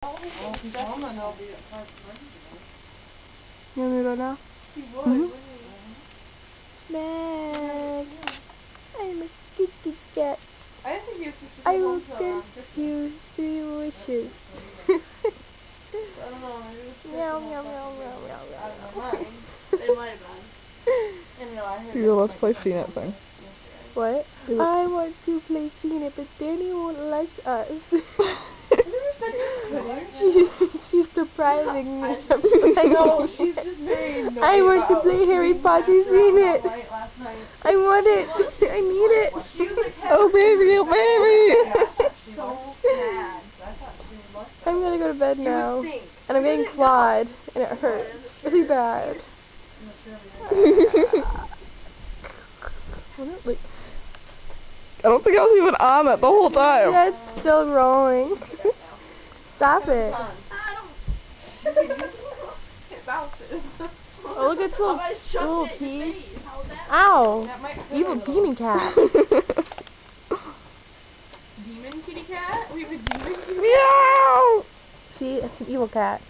He's home and I'll be at 5:30. You want me to go now? He would, wouldn't he? Meg, I'm a kitty cat. I didn't think he was supposed to I come will home till grant Christmas. you 3 wishes. I don't know, maybe it was Meow, Christmas meow, and meow, stuff. meow, meow, meow, I don't know, meow. mine. They might have been. And no, I heard You're that let's he play might be CNET home thing. yesterday. What? I want to play CNET, but Danny won't like us. She's surprising me. I know, she's just very annoying. I want to play Harry Potter CNET. I want it. I need it. She was like, Oh baby, oh baby! so sad. I thought she would like that. I'm gonna go to bed now. think. And I'm getting clawed. And it hurts really bad. I don't think I was even on it the whole time. Yeah, it's still rolling. Stop it. It bounces. Oh, look at its little it in teeth. your face. How's that? Ow! That might hurt Evil a little. demon cat. Demon kitty cat? We have a demon kitty cat? Meow! See, it's an evil cat.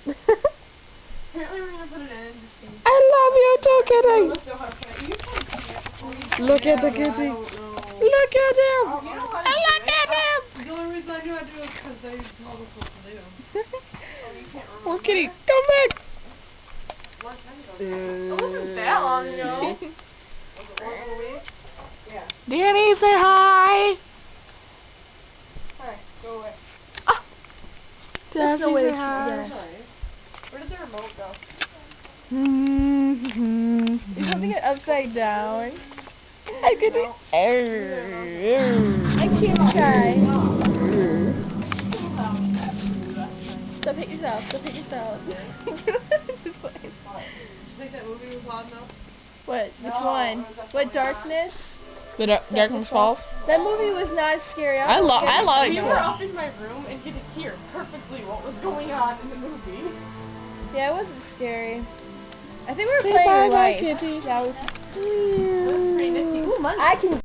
Apparently we're gonna put it in just in case. I love you too, kitty! Let's know how to play. You can see it before you Look play at the it, but I kitty. don't know. Look at him! You know how to I do look it? at him! The only reason I knew how to do it is because they told us what to do. Oh, you can't remember? Well, kitty, come back! Long time ago. It wasn't that long ago. Was it once in a week? Yeah. Danny, say hi! Hi, go away. That's the way say it's hi. Nice. Where did the remote go? You're holding it upside down. Hi, kitty. I can't try. Stop hitting yourself. Stop hitting yourself. Did you think that movie was loud enough? What? Which No, one? it was definitely What, not. Darkness? The Darkness Falls? That movie was not scary. I like We it. were up in my room and could hear perfectly what was going on in the movie. Yeah, it wasn't scary. I think we were Say playing bye-bye, life. kitty. Yeah, It was pretty nifty. Ooh, money. I can